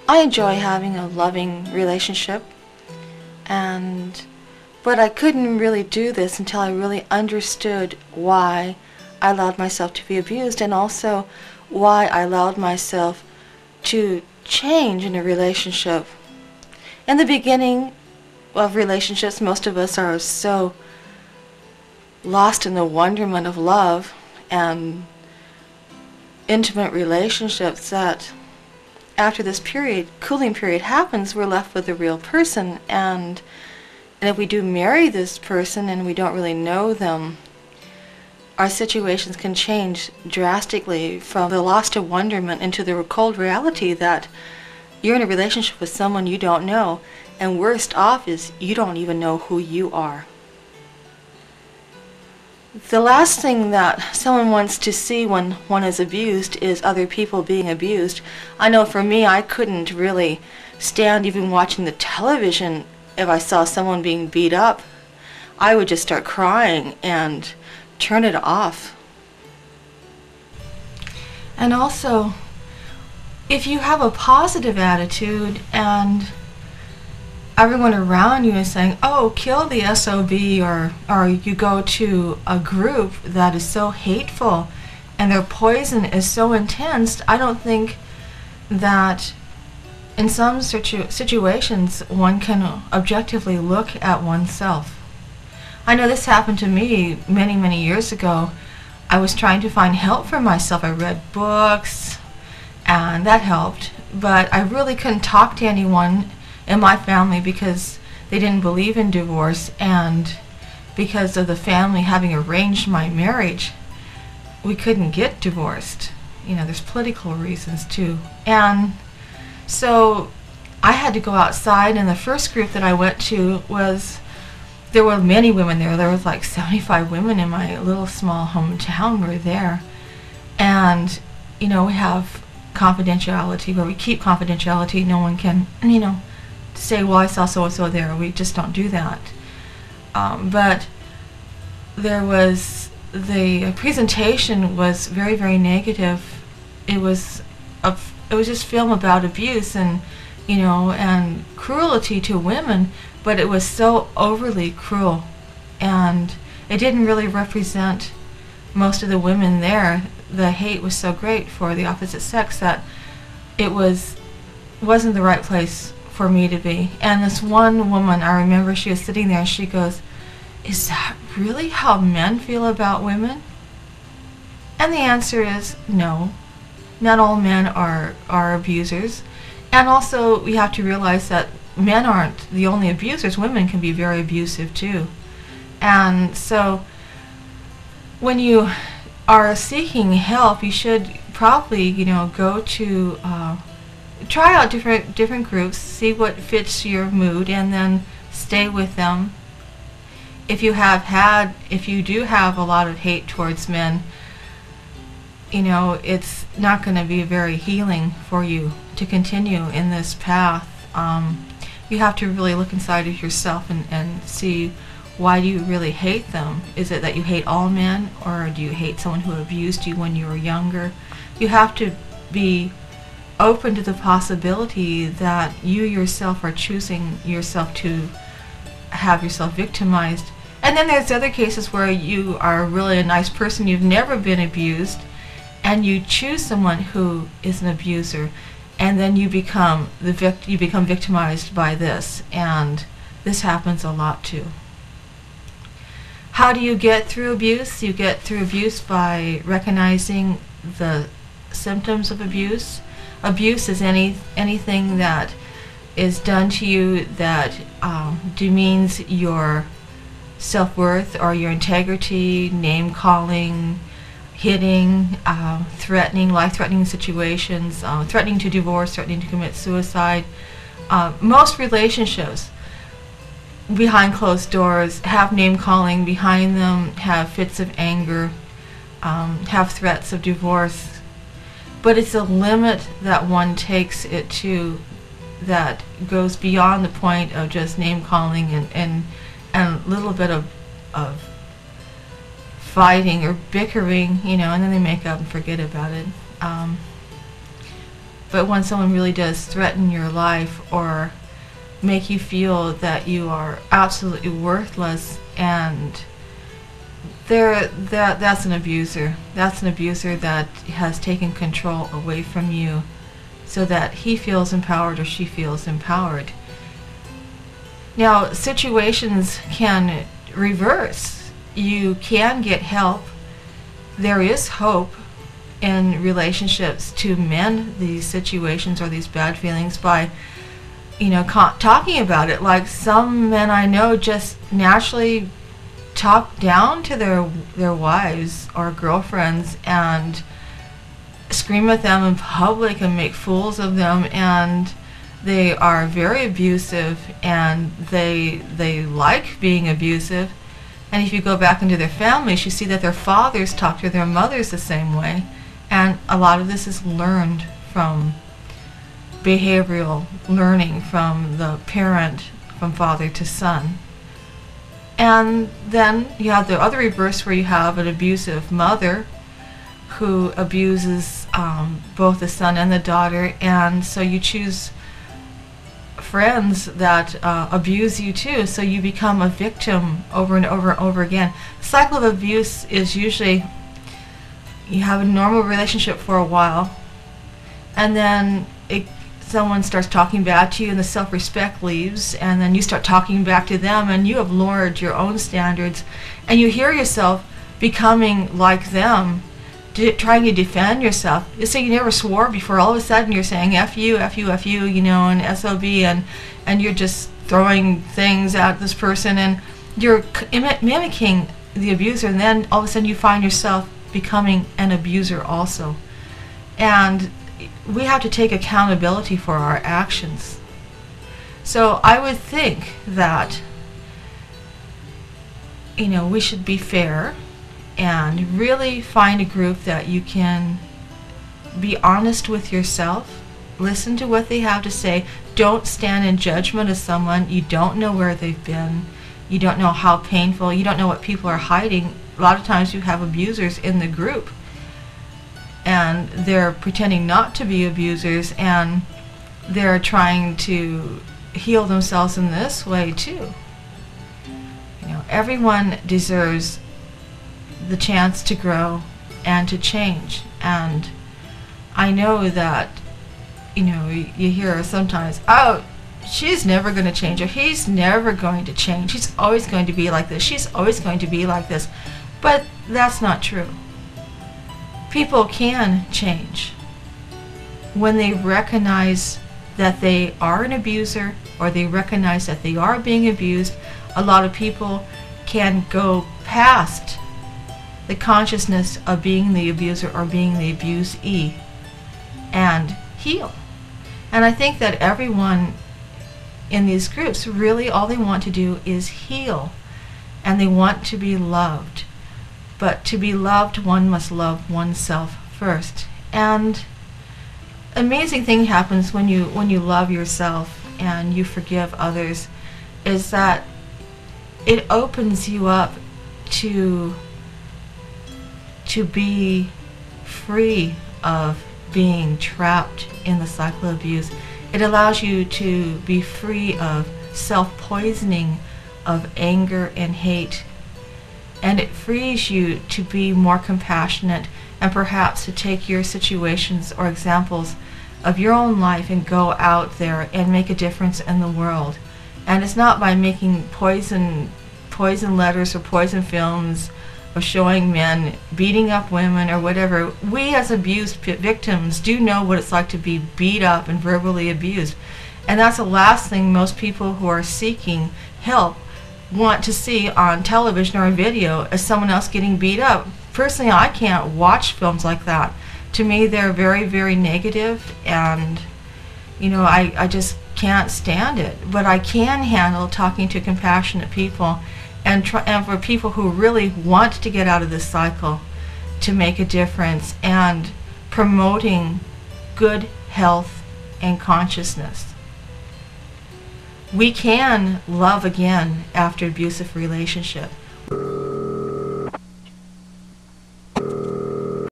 I enjoy having a loving relationship, but I couldn't really do this until I really understood why I allowed myself to be abused, and also why I allowed myself to change in a relationship. In the beginning of relationships, most of us are so lost in the wonderment of love and intimate relationships that after this cooling period happens, we're left with a real person, and if we do marry this person and we don't really know them, our situations can change drastically from the lost of wonderment into the cold reality that you're in a relationship with someone you don't know, and worst off is you don't even know who you are. The last thing that someone wants to see when one is abused is other people being abused. I know for me, I couldn't really stand even watching the television if I saw someone being beat up. I would just start crying and turn it off. And also, if you have a positive attitude and everyone around you is saying, oh, kill the SOB, or you go to a group that is so hateful and their poison is so intense, I don't think that in some situations one can objectively look at oneself. I know this happened to me many, many years ago. I was trying to find help for myself. I read books and that helped, but I really couldn't talk to anyone in my family because they didn't believe in divorce, and because of the family having arranged my marriage, we couldn't get divorced. You know, there's political reasons too. And so I had to go outside, and the first group that I went to there were many women there. There was like 75 women in my little small hometown were there. And, you know, we have confidentiality, where we keep confidentiality. No one can, say, well, I saw so-and-so there. We just don't do that. But there was, the presentation was very, very negative. It was just film about abuse and, and cruelty to women, but it was so overly cruel. And it didn't really represent most of the women there. The hate was so great for the opposite sex that it wasn't the right place for me to be. And this one woman, I remember she was sitting there and she goes, is that really how men feel about women? And the answer is no. Not all men are abusers. And also we have to realize that men aren't the only abusers. Women can be very abusive too. And so when you are seeking help, you should probably, go to try out different groups, see what fits your mood, and then stay with them. If you do have a lot of hate towards men, it's not going to be very healing for you to continue in this path. You have to really look inside of yourself and see, why do you really hate them? Is it that you hate all men, or do you hate someone who abused you when you were younger? You have to be open to the possibility that you yourself are choosing yourself to have yourself victimized. And then there's other cases where you are really a nice person, you've never been abused, and you choose someone who is an abuser, and then you become victimized by this, and this happens a lot too. How do you get through abuse? You get through abuse by recognizing the symptoms of abuse. Abuse is anything that is done to you that demeans your self-worth or your integrity, name-calling, hitting, threatening, life-threatening situations, threatening to divorce, threatening to commit suicide. Most relationships behind closed doors have name-calling behind them, have fits of anger, have threats of divorce. But it's a limit that one takes it to that goes beyond the point of just name-calling and a little bit of fighting or bickering, and then they make up and forget about it. But when someone really does threaten your life or make you feel that you are absolutely worthless, and that's an abuser. That's an abuser that has taken control away from you so that he feels empowered or she feels empowered. Now, situations can reverse. You can get help. There is hope in relationships to mend these situations or these bad feelings by, talking about it. Like some men I know just naturally talk down to their wives or girlfriends and scream at them in public and make fools of them, and they are very abusive, and they like being abusive. And if you go back into their families, you see that their fathers talk to their mothers the same way. And a lot of this is learned from behavioral learning from the parent, from father to son. And then you have the other reverse, where you have an abusive mother who abuses both the son and the daughter, and so you choose friends that abuse you too, so you become a victim over and over and over again. The cycle of abuse is usually you have a normal relationship for a while, and then someone starts talking bad to you and the self-respect leaves, and then you start talking back to them and you have lowered your own standards, and you hear yourself becoming like them, trying to defend yourself. You say you never swore before, all of a sudden you're saying F you, F you, F you, and SOB, and you're just throwing things at this person, and you're mimicking the abuser, and then all of a sudden you find yourself becoming an abuser also. And we have to take accountability for our actions. So I would think that we should be fair and really find a group that you can be honest with yourself, listen to what they have to say. Don't stand in judgment of someone. You don't know where they've been. You don't know how painful. You don't know what people are hiding. A lot of times you have abusers in the group, and they're pretending not to be abusers, and they're trying to heal themselves in this way too. Everyone deserves the chance to grow and to change. And I know that you hear sometimes, oh, she's never going to change, or he's never going to change, he's always going to be like this, she's always going to be like this. But that's not true. People can change when they recognize that they are an abuser, or they recognize that they are being abused. A lot of people can go past the consciousness of being the abuser or being the abusee and heal. And I think that everyone in these groups, really all they want to do is heal, and they want to be loved. But to be loved, one must love oneself first. And amazing thing happens when you love yourself and you forgive others, is that it opens you up to be free of being trapped in the cycle of abuse. It allows you to be free of self-poisoning, of anger and hate, and it frees you to be more compassionate, and perhaps to take your situations or examples of your own life and go out there and make a difference in the world. And it's not by making poison letters or poison films of showing men beating up women or whatever. We as abused victims do know what it's like to be beat up and verbally abused. And that's the last thing most people who are seeking help want to see on television or video, is someone else getting beat up. Personally, I can't watch films like that. To me, they're very, very negative, and I just can't stand it. But I can handle talking to compassionate people, and for people who really want to get out of this cycle, to make a difference, and promoting good health and consciousness. We can love again after abusive relationship.